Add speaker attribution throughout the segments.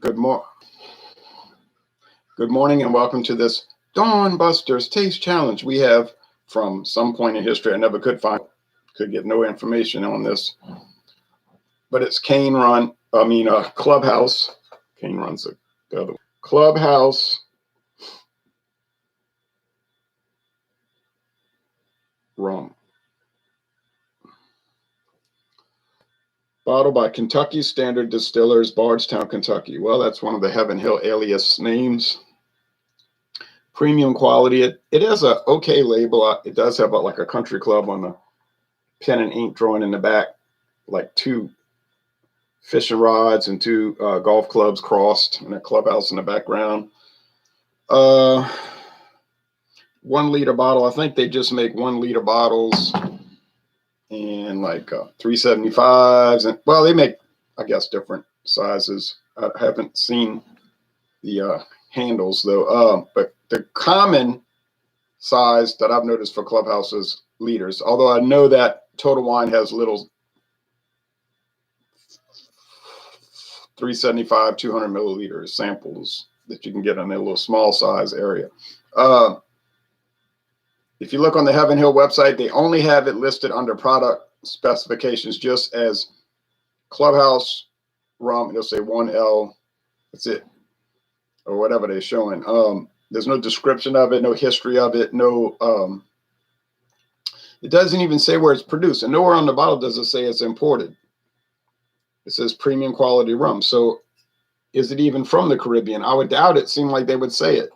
Speaker 1: Good morning and welcome to this Dawn Busters Taste Challenge. We have, from some point in history, I never could get no information on this, but it's Clubhouse. Cane Run's the other one. Clubhouse rum. Bottled by Kentucky Standard Distillers, Bardstown, Kentucky. Well, that's one of the Heaven Hill alias names. Premium quality. It has a okay label. It does have like a country club on the pen and ink drawing in the back, like two fishing rods and two golf clubs crossed, and a clubhouse in the background. 1 liter bottle. I think they just make 1 liter bottles and like 375s, and well, they make, I guess, different sizes. I haven't seen the handles though, but the common size that I've noticed for Clubhouse is liters, although I know that Total Wine has little 375 200 milliliter samples that you can get in a little small size area. If you look on the Heaven Hill website, they only have it listed under product specifications, just as Clubhouse rum. It'll say 1L. That's it, or whatever they're showing. There's no description of it, no history of it, no. It doesn't even say where it's produced, and nowhere on the bottle does it say it's imported. It says premium quality rum. So, is it even from the Caribbean? I would doubt it. Seemed like they would say it.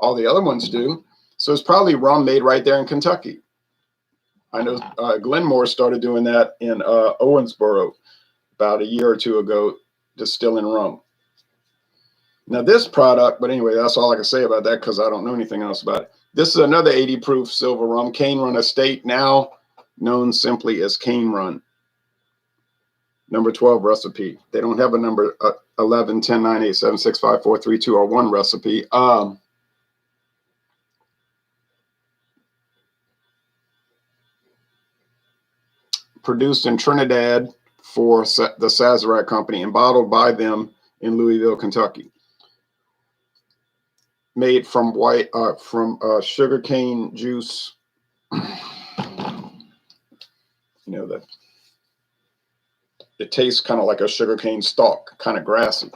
Speaker 1: All the other ones do. So it's probably rum made right there in Kentucky. I know Glenmore started doing that in Owensboro about a year or two ago, distilling rum. Now this product, but anyway, that's all I can say about that because I don't know anything else about it. This is another 80 proof silver rum, Cane Run Estate, now known simply as Cane Run. Number 12 recipe. They don't have a number 11, 10, 9, 8, 7, 6, 5, 4, 3, 2, or 1 recipe. Produced in Trinidad for the Sazerac company and bottled by them in Louisville, Kentucky. Made from sugar cane juice. You know, that it tastes kind of like a sugar cane stalk, kind of grassy.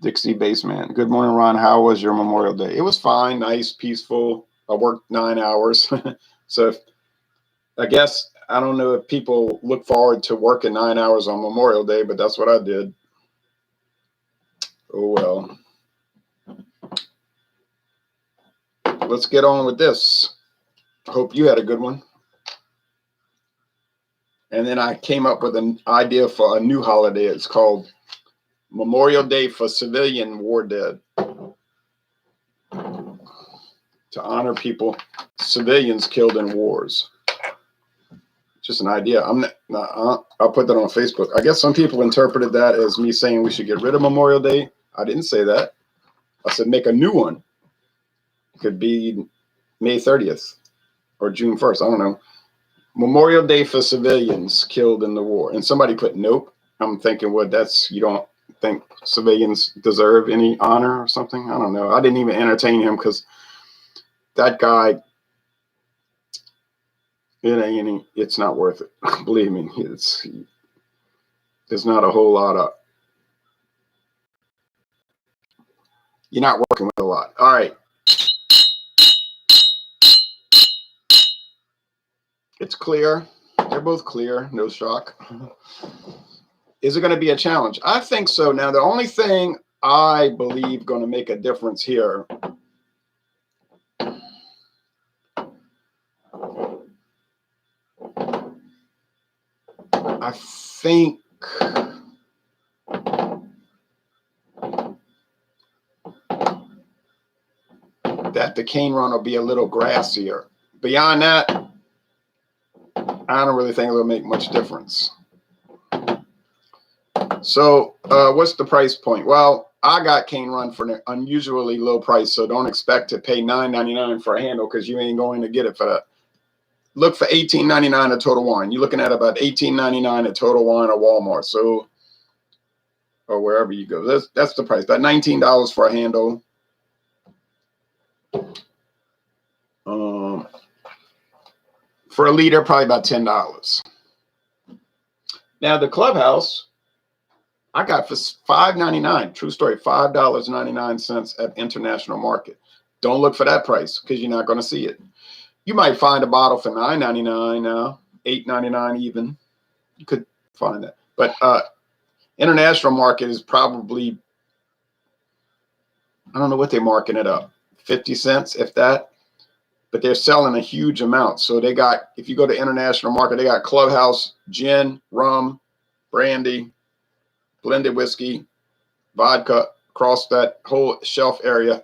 Speaker 1: Dixie Baseman. Good morning, Ron. How was your Memorial Day? It was fine, nice, peaceful. I worked 9 hours. So I guess, I don't know if people look forward to working 9 hours on Memorial Day, but that's what I did. Oh, well. Let's get on with this. I hope you had a good one. And then I came up with an idea for a new holiday. It's called Memorial Day for Civilian War Dead. To honor people, civilians killed in wars. Just an idea. I'll put that on Facebook. I guess some people interpreted that as me saying we should get rid of Memorial Day. I didn't say that. I said make a new one. It could be May 30th or June 1st. I don't know. Memorial Day for civilians killed in the war. And somebody put nope. I'm thinking, well, you don't think civilians deserve any honor or something? I don't know. I didn't even entertain him because that guy, it's not worth it. Believe me, there's not a whole lot of, you're not working with a lot. All right. It's clear. They're both clear. No shock. Is it going to be a challenge? I think so. Now, the only thing I believe going to make a difference here, I think that the Cane Run will be a little grassier. Beyond that, I don't really think it'll make much difference. So what's the price point? Well, I got Cane Run for an unusually low price, so don't expect to pay $9.99 for a handle because you ain't going to get it for that. Look for $18.99 at Total Wine. You're looking at about $18.99 at Total Wine or Walmart. So or wherever you go. That's the price. About $19 for a handle. For a liter, probably about $10. Now the Clubhouse, I got for $5.99. True story, $5.99 at International Market. Don't look for that price because you're not going to see it. You might find a bottle for $9.99 now, $8.99 even. You could find that. But International Market is probably, I don't know what they're marking it up, 50 cents, if that. But they're selling a huge amount. So they got, if you go to International Market, they got Clubhouse, gin, rum, brandy, blended whiskey, vodka, across that whole shelf area,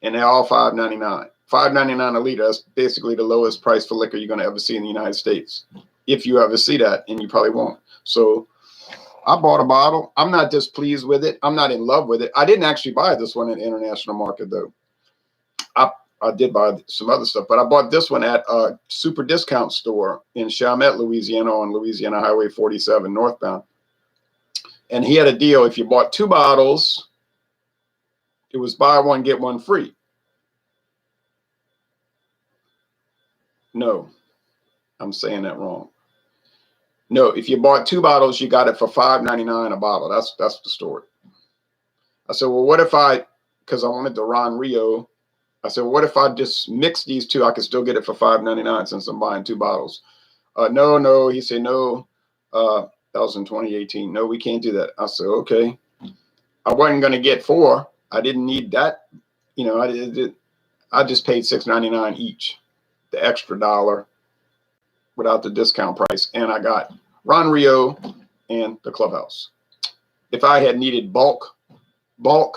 Speaker 1: and they're all $5.99. $5.99 a liter. That's basically the lowest price for liquor you're going to ever see in the United States, if you ever see that, and you probably won't. So I bought a bottle. I'm not displeased with it. I'm not in love with it. I didn't actually buy this one at International Market, though. I did buy some other stuff, but I bought this one at a super discount store in Chalmette, Louisiana, on Louisiana Highway 47 northbound. And he had a deal. If you bought 2 bottles, it was buy one, get one free. No, I'm saying that wrong. No, if you bought 2 bottles, you got it for $5.99 a bottle. That's the story. I said, well, what if because I wanted the Ron Rio. I said, well, what if I just mix these two? I could still get it for $5.99 since I'm buying 2 bottles. No. He said, no. That was in 2018. No, we can't do that. I said, okay. I wasn't going to get 4. I didn't need that. You know, I just paid $6.99 each, the extra $1 without the discount price. And I got Ron Rio and the Clubhouse. If I had needed bulk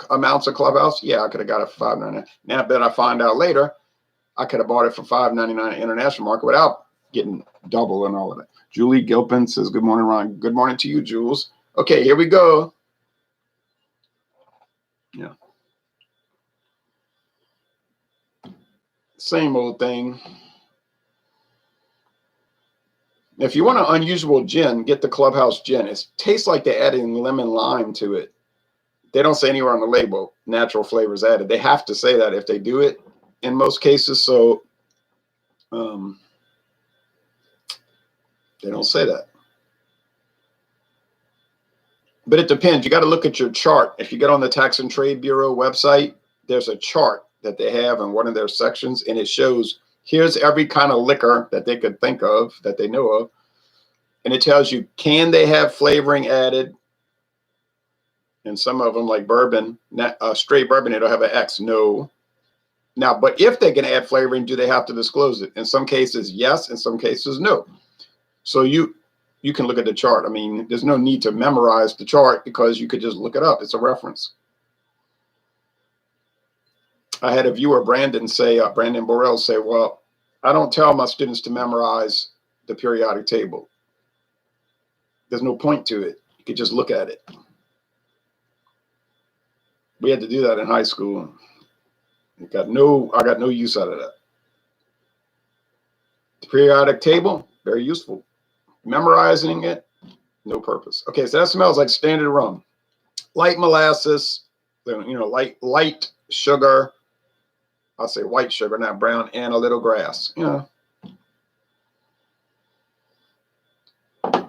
Speaker 1: amounts of Clubhouse, yeah, I could have got it for $5.99. Now, I bet I find out later, I could have bought it for $5.99 at International Market without getting double and all of that. Julie Gilpin says, good morning, Ron. Good morning to you, Jules. Okay, here we go. Yeah. Same old thing. If you want an unusual gin, get the Clubhouse gin. It tastes like they're adding lemon lime to it. They don't say anywhere on the label, natural flavors added. They have to say that if they do it in most cases. So they don't say that. But it depends. You got to look at your chart. If you get on the Tax and Trade Bureau website, there's a chart that they have in one of their sections, and it shows here's every kind of liquor that they could think of, that they know of. And it tells you, can they have flavoring added? And some of them, like bourbon, straight bourbon, it'll have an X, no. Now, but if they can add flavoring, do they have to disclose it? In some cases, yes. In some cases, no. So you can look at the chart. I mean, there's no need to memorize the chart because you could just look it up. It's a reference. I had a viewer, Brandon Borrell, say, well, I don't tell my students to memorize the periodic table. There's no point to it. You could just look at it. We had to do that in high school. I got no use out of that. The periodic table, very useful. Memorizing it, no purpose. Okay, so that smells like standard rum. Light molasses, you know, light sugar. I'll say white sugar, not brown, and a little grass. You know.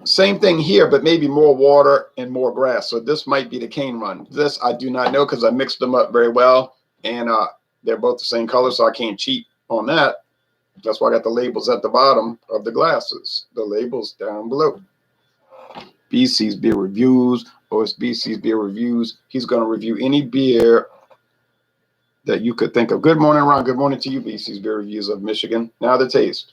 Speaker 1: Same thing here, but maybe more water and more grass. So this might be the cane run. This I do not know because I mixed them up very well, and they're both the same color, so I can't cheat on that. That's why I got the labels at the bottom of the glasses. The labels down below. BC's Beer Reviews. OSBC's Beer Reviews. He's going to review any beer that you could think of. Good morning, Ron. Good morning to you, BC's Beer Reviews of Michigan. Now the taste.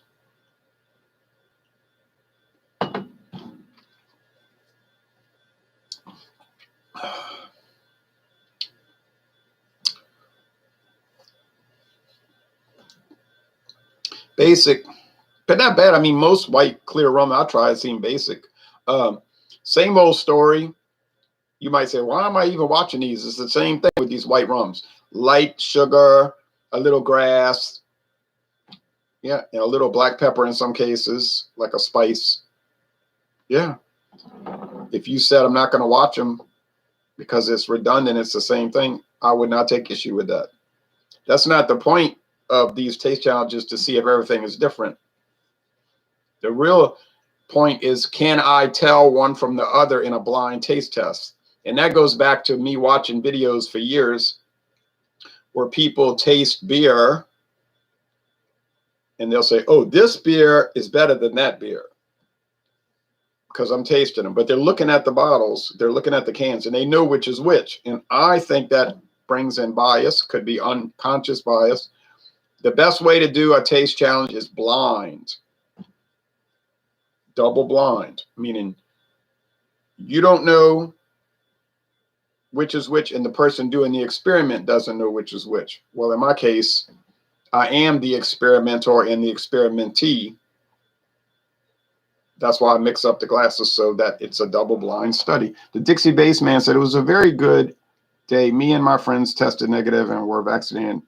Speaker 1: Basic, but not bad. I mean, most white clear rum I tried seem basic. Same old story. You might say, why am I even watching these? It's the same thing with these white rums. Light sugar, a little grass. Yeah, and a little black pepper in some cases, like a spice. Yeah. If you said I'm not going to watch them, because it's redundant, it's the same thing, I would not take issue with that. That's not the point of these taste challenges, to see if everything is different. The real point is, can I tell one from the other in a blind taste test? And that goes back to me watching videos for years where people taste beer and they'll say, oh, this beer is better than that beer, because I'm tasting them. But they're looking at the bottles, they're looking at the cans, and they know which is which. And I think that brings in bias, could be unconscious bias. The best way to do a taste challenge is blind. Double blind, meaning you don't know which is which, and the person doing the experiment doesn't know which is which. Well, in my case, I am the experimenter and the experimentee. That's why I mix up the glasses, so that it's a double blind study. The Dixie Bassman said, it was a very good day. Me and my friends tested negative and were vaccinated.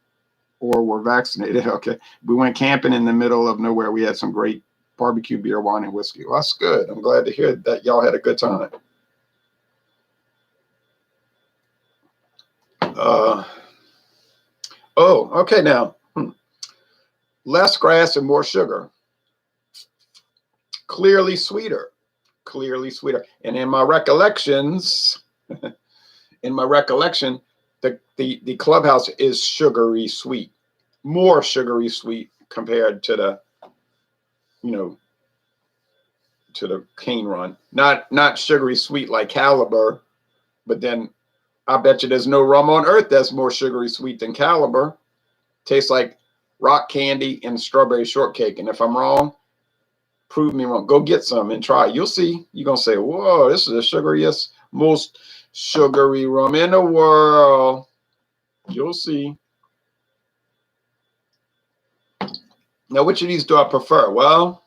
Speaker 1: Okay. We went camping in the middle of nowhere. We had some great barbecue, beer, wine, and whiskey. Well, that's good. I'm glad to hear that y'all had a good time. Oh, okay. Now, less grass and more sugar. Clearly sweeter. Clearly sweeter. And in my recollections, the Clubhouse is sugary sweet, more sugary sweet compared to the, to the cane run. Not sugary sweet like Caliber, but then I bet you there's no rum on earth that's more sugary sweet than Caliber. Tastes like rock candy and strawberry shortcake. And if I'm wrong, prove me wrong. Go get some and try. You'll see. You're going to say, whoa, this is the sugariest, most sugary rum in the world. You'll see. Now, which of these do I prefer? Well,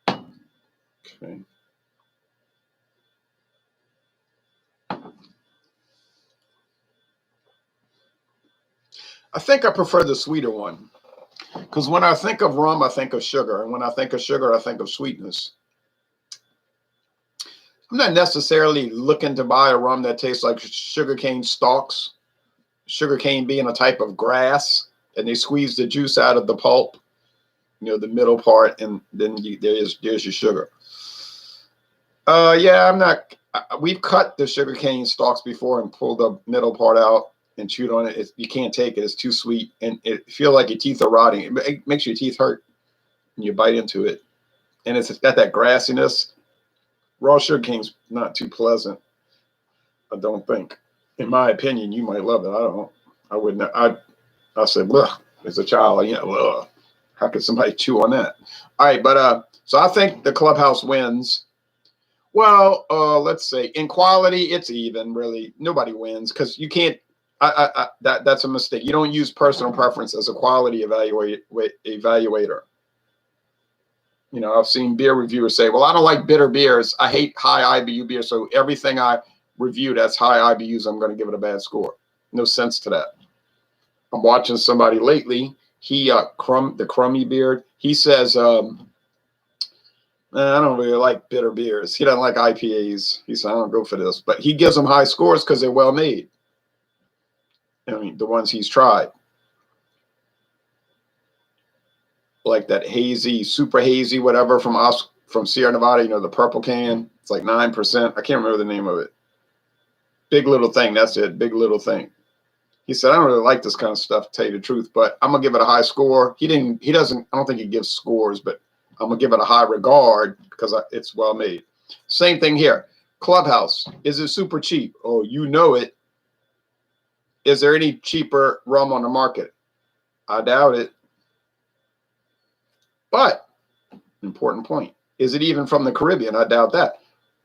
Speaker 1: okay. I think I prefer the sweeter one, because when I think of rum, I think of sugar. And when I think of sugar, I think of sweetness. I'm not necessarily looking to buy a rum that tastes like sugarcane stalks, sugarcane being a type of grass, and they squeeze the juice out of the pulp, the middle part, and then there's your sugar. Yeah, I'm not. We've cut the sugarcane stalks before and pulled the middle part out and chewed on it. You can't take it. It's too sweet, and it feels like your teeth are rotting. It makes your teeth hurt when you bite into it, and it's got that grassiness. Raw sugarcane's not too pleasant, I don't think. In my opinion, you might love it. I wouldn't. I said, ugh, as a child, ugh, how could somebody chew on that? All right, but so I think the Clubhouse wins. Well, let's say in quality, it's even. Really, nobody wins, because you can't. That's a mistake. You don't use personal preference as a quality evaluator. I've seen beer reviewers say, well, I don't like bitter beers. I hate high IBU beer. So everything I review that's high IBUs, I'm going to give it a bad score. No sense to that. I'm watching somebody lately. He, the crummy beard, he says, I don't really like bitter beers. He doesn't like IPAs. He said, I don't go for this. But he gives them high scores because they're well made. I mean, the ones he's tried. Like that hazy, super hazy, whatever from Sierra Nevada, the purple can. It's like 9%. I can't remember the name of it. Big Little Thing. That's it. Big Little Thing. He said, I don't really like this kind of stuff, to tell you the truth, but I'm going to give it a high score. I don't think he gives scores, but I'm going to give it a high regard because it's well made. Same thing here. Clubhouse. Is it super cheap? Oh, you know it. Is there any cheaper rum on the market? I doubt it. But, important point, is it even from the Caribbean? I doubt that.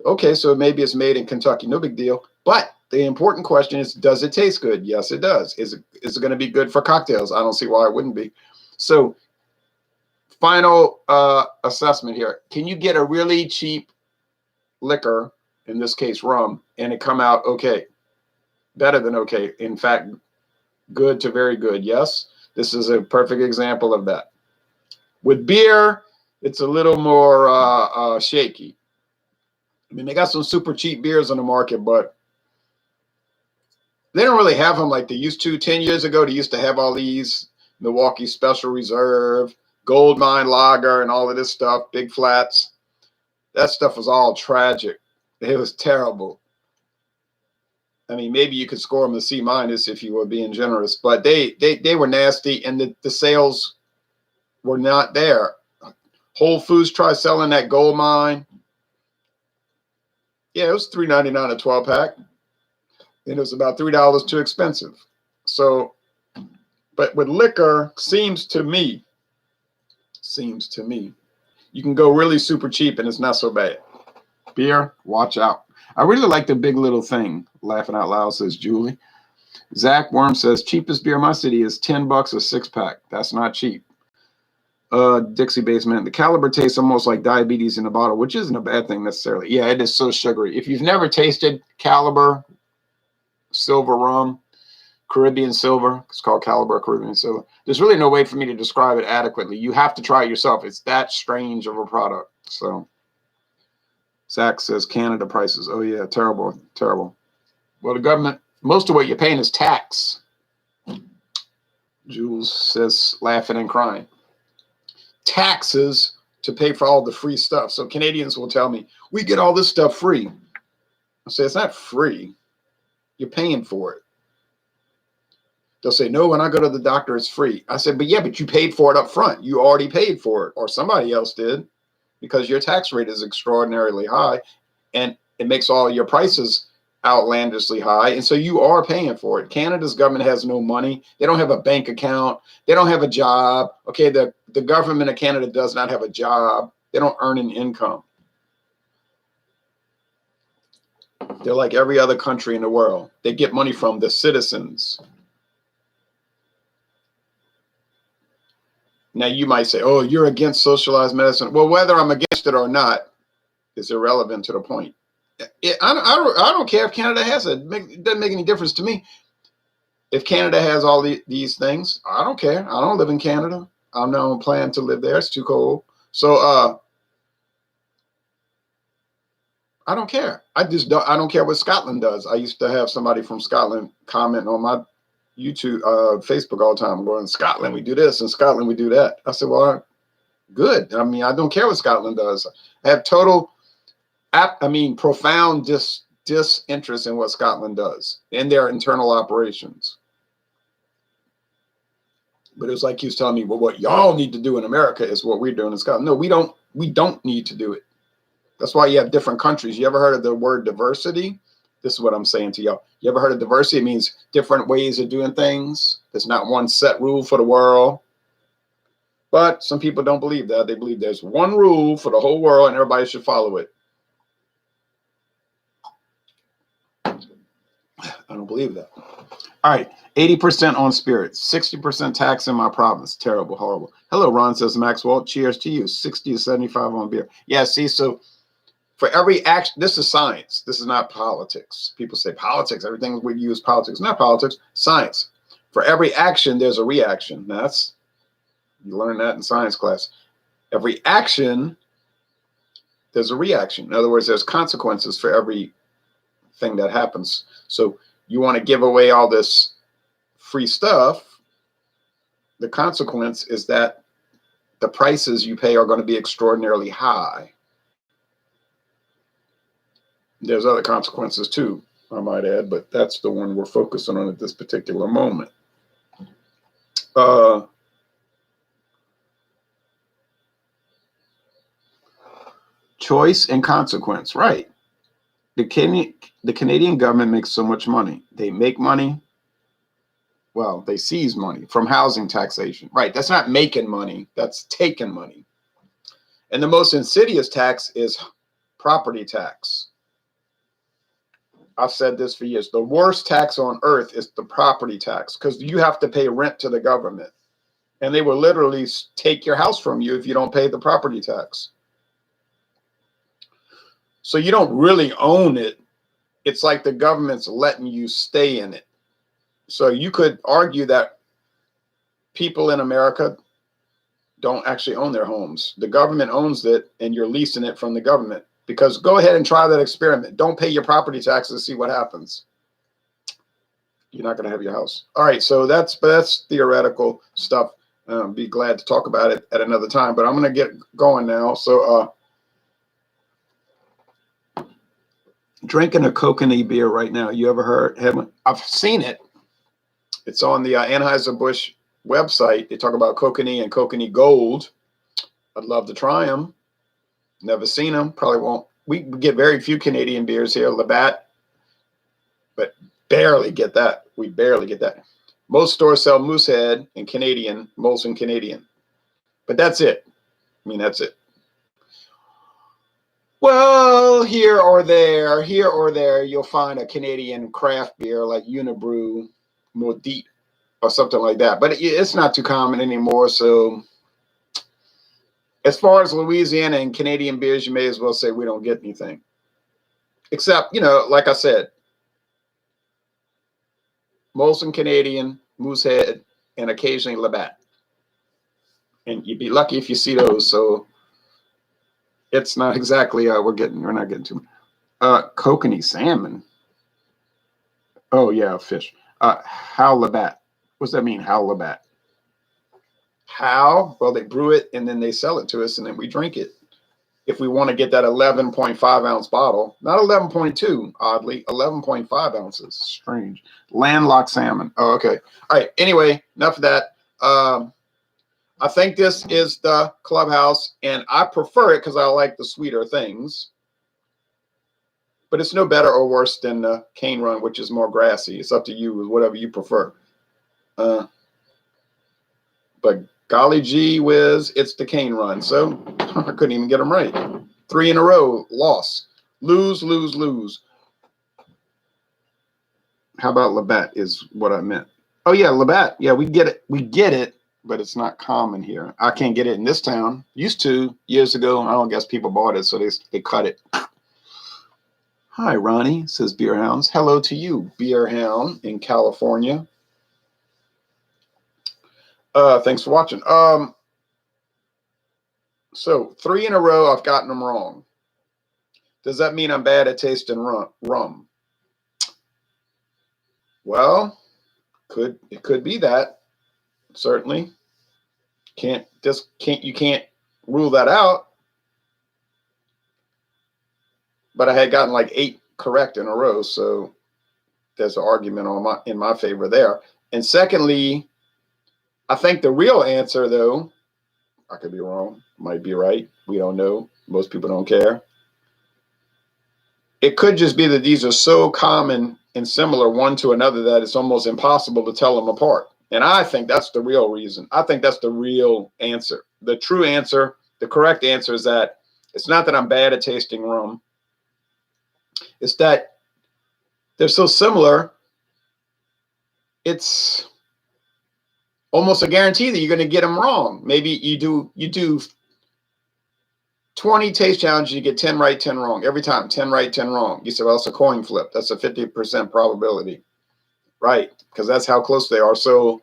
Speaker 1: Okay, so maybe it's made in Kentucky. No big deal. But the important question is, does it taste good? Yes, it does. Is it going to be good for cocktails? I don't see why it wouldn't be. So, final assessment here. Can you get a really cheap liquor, in this case rum, and it come out okay? Better than okay. In fact, good to very good. Yes, this is a perfect example of that. With beer, it's a little more shaky. I mean, they got some super cheap beers on the market, but they don't really have them like they used to. 10 years ago, they used to have all these Milwaukee Special Reserve, Gold Mine Lager, and all of this stuff, Big Flats. That stuff was all tragic. It was terrible. I mean, maybe you could score them a C- if you were being generous, but they were nasty, and the sales were not there. Whole Foods tried selling that Gold Mine. Yeah, it was $3.99 a 12-pack. And it was about $3 too expensive. So, but with liquor, seems to me, you can go really super cheap and it's not so bad. Beer, watch out. I really like the Big Little Thing. Laughing out loud, says Julie. Zach Worm says, cheapest beer in my city is $10 a 6-pack. That's not cheap. Dixie Basement. The Caliber tastes almost like diabetes in a bottle, which isn't a bad thing necessarily. Yeah, it is so sugary. If you've never tasted Caliber silver rum, Caribbean silver, it's called Caliber Caribbean silver, there's really no way for me to describe it adequately. You have to try it yourself. It's that strange of a product. So Zach says Canada prices. Oh yeah, terrible, terrible. Well, the government, most of what you're paying is tax. Jules says, laughing and crying. Taxes to pay for all the free stuff. So Canadians will tell me, we get all this stuff free. I say, it's not free. You're paying for it. They'll say, no, when I go to the doctor, it's free. I said, but yeah, but you paid for it up front. You already paid for it, or somebody else did, because your tax rate is extraordinarily high, and it makes all your prices outlandishly high, and so you are paying for it. Canada's government has no money. They don't have a bank account. They don't have a job. Okay, the government of Canada does not have a job. They don't earn an income. They're like every other country in the world. They get money from the citizens. Now, you might say, oh, you're against socialized medicine. Well, whether I'm against it or not is irrelevant to the point. I don't care if Canada has it. It doesn't make any difference to me. If Canada has all these things, I don't care. I don't live in Canada. I'm not planning to live there. It's too cold. So I don't care. I don't care what Scotland does. I used to have somebody from Scotland comment on my YouTube, Facebook all the time. I'm going, in Scotland, we do this. In Scotland, we do that. I said, well, good. I mean, I don't care what Scotland does. I have profound disinterest in what Scotland does in their internal operations. But it was like he was telling me, well, what y'all need to do in America is what we're doing in Scotland. No, we don't need to do it. That's why you have different countries. You ever heard of the word diversity? This is what I'm saying to y'all. You ever heard of diversity? It means different ways of doing things. There's not one set rule for the world. But some people don't believe that. They believe there's one rule for the whole world and everybody should follow it. I don't believe that. All right. 80% on spirits, 60% tax in my province. Terrible, horrible. Hello, Ron, says Maxwell. Cheers to you. 60 to 75 on beer. Yeah, see, so for every action, this is science. This is not politics. People say politics, everything we use politics. Not politics, science. For every action, there's a reaction. You learn that in science class. Every action, there's a reaction. In other words, there's consequences for every thing that happens. So you want to give away all this free stuff. The consequence is that the prices you pay are going to be extraordinarily high. There's other consequences too, I might add, but that's the one we're focusing on at this particular moment. Choice and consequence, right? The Canadian government makes so much money. They make money. Well, they seize money from housing taxation. Right, that's not making money. That's taking money. And the most insidious tax is property tax. I've said this for years. The worst tax on earth is the property tax because you have to pay rent to the government. And they will literally take your house from you if you don't pay the property tax. So you don't really own it. It's like the government's letting you stay in it. So you could argue that people in America don't actually own their homes. The government owns it and you're leasing it from the government. Because go ahead and try that experiment. Don't pay your property taxes, see what happens. You're not going to have your house. All right, so that's theoretical stuff. Be glad to talk about it at another time, but I'm going to get going now. So drinking a kokanee beer right now. You ever heard? I've seen it. It's on the Anheuser-Busch website. They talk about kokanee and kokanee gold. I'd love to try them. Never seen them. Probably won't. We get very few Canadian beers here. Labatt, but barely get that. We barely get that. Most stores sell Moosehead and Canadian, Molson Canadian. But that's it. I mean, that's it. Well, here or there, you'll find a Canadian craft beer like Unibrew, Maudit, or something like that. But it's not too common anymore. So as far as Louisiana and Canadian beers, you may as well say we don't get anything. Except, like I said, Molson Canadian, Moosehead, and occasionally Labatt. And you'd be lucky if you see those. So it's not exactly we're not getting too much. Kokanee salmon. Oh yeah, fish. How Labatt. What's that mean? How Labatt? How? Well, they brew it and then they sell it to us and then we drink it. If we want to get that 11.5 ounce bottle, not 11.2, oddly, 11.5 ounces. Strange. Landlocked salmon. Oh, okay. All right. Anyway, enough of that. I think this is the Clubhouse, and I prefer it because I like the sweeter things. But it's no better or worse than the Cane Run, which is more grassy. It's up to you, whatever you prefer. But golly gee whiz, it's the Cane Run. So I couldn't even get them right. 3 in a row, loss. Lose, lose, lose. How about Labatt is what I meant. Oh, yeah, Labatt. Yeah, we get it. We get it, but it's not common here. I can't get it in this town. Used to years ago. I don't guess people bought it, so they cut it. Hi, Ronnie, says Beer Hounds. Hello to you, Beer Hound in California. Thanks for watching. So 3 in a row, I've gotten them wrong. Does that mean I'm bad at tasting rum? Well, it could be that. Certainly. You can't rule that out. But I had gotten like 8 correct in a row, so there's an argument in my favor there. And secondly, I think the real answer, though, I could be wrong, might be right. We don't know. Most people don't care. It could just be that these are so common and similar one to another that it's almost impossible to tell them apart. And I think that's the real reason. I think that's the real answer. The true answer, the correct answer is that it's not that I'm bad at tasting rum. It's that they're so similar, it's almost a guarantee that you're going to get them wrong. Maybe you do 20 taste challenges, you get 10 right, 10 wrong. Every time, 10 right, 10 wrong. You say, well, it's a coin flip. That's a 50% probability. Right, because that's how close they are. So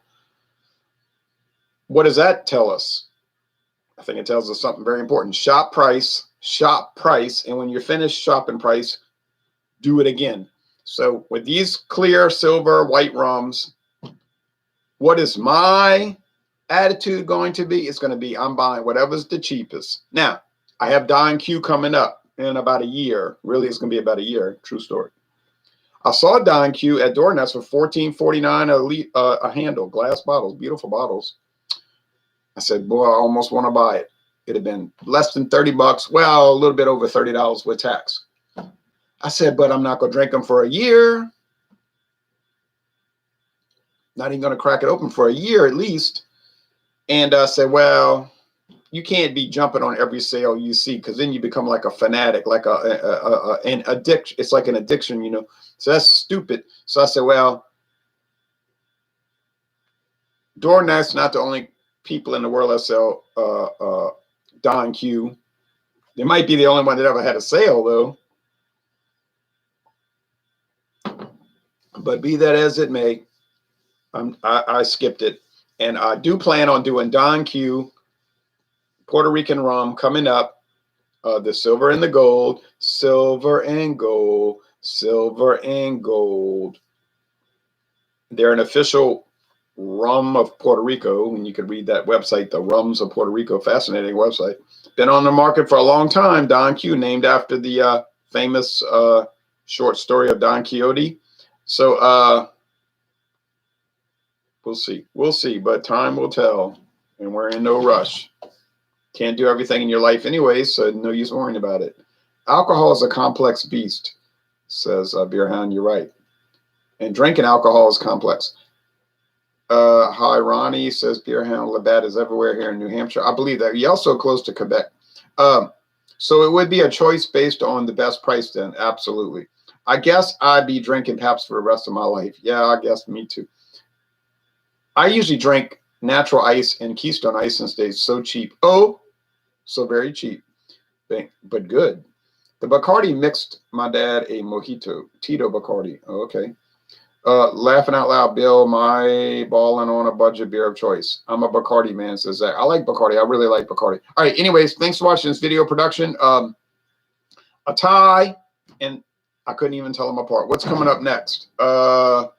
Speaker 1: what does that tell us? I think it tells us something very important. Shop price. And when you're finished shopping price, do it again. So with these clear, silver, white rums, what is my attitude going to be? It's going to be, I'm buying whatever's the cheapest. Now, I have Don Q coming up in about a year. Really, it's going to be about a year. True story. I saw Don Q at Doornest for $14.49 a handle, glass bottles, beautiful bottles. I said, boy, I almost want to buy it. It'd have been less than 30 bucks. Well, a little bit over $30 with tax. I said, but I'm not going to drink them for a year. Not even going to crack it open for a year at least. And I said, well, you can't be jumping on every sale you see, because then you become like a fanatic, like an addiction. It's like an addiction, you know. So that's stupid. So I said, well, Doornest not the only people in the world that sell Don Q. They might be the only one that ever had a sale, though. But be that as it may, I skipped it. And I do plan on doing Don Q, Puerto Rican rum coming up. The silver and the gold, silver and gold, silver and gold. They're an official rum of Puerto Rico, and you can read that website, the Rums of Puerto Rico. Fascinating website. Been on the market for a long time. Don Q, named after the famous short story of Don Quixote. So we'll see. We'll see, but time will tell, and we're in no rush. Can't do everything in your life anyway, so no use worrying about it. Alcohol is a complex beast, says Beer Hound. You're right. And drinking alcohol is complex. Hi, Ronnie, says Beer Hound. Labatt is everywhere here in New Hampshire. I believe that. You're also close to Quebec. So it would be a choice based on the best price then. Absolutely. I guess I'd be drinking Pabst for the rest of my life. Yeah, I guess me too. I usually drink natural ice and Keystone Ice since they're so cheap. Oh, so very cheap, but good. The Bacardi mixed my dad a mojito. Tito Bacardi. Oh, okay. Laughing out loud, Bill, my balling on a budget beer of choice. I'm a Bacardi man, says Zach. I like Bacardi. I really like Bacardi. All right. Anyways, thanks for watching this video production. A tie, and I couldn't even tell them apart. What's coming up next? The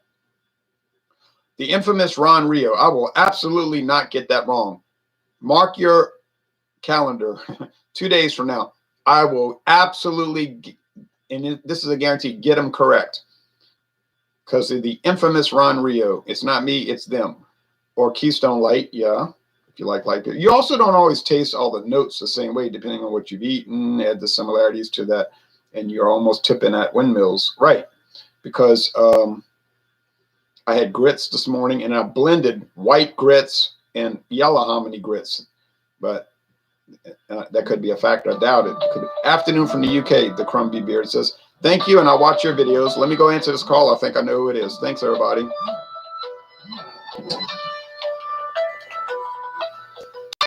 Speaker 1: infamous Ron Rio. I will absolutely not get that wrong. Mark your calendar. 2 days from now, I will absolutely, and this is a guarantee, get them correct. Because of the infamous Ron Rio. It's not me, it's them. Or Keystone Light, yeah, if you like light beer. You also don't always taste all the notes the same way, depending on what you've eaten, add the similarities to that, and you're almost tipping at windmills. Right, because I had grits this morning, and I blended white grits and yellow hominy grits, but that could be a factor. I doubt it. Afternoon from the UK, the Crumbie Beard says, thank you, and I'll watch your videos. Let me go answer this call. I think I know who it is. Thanks, everybody.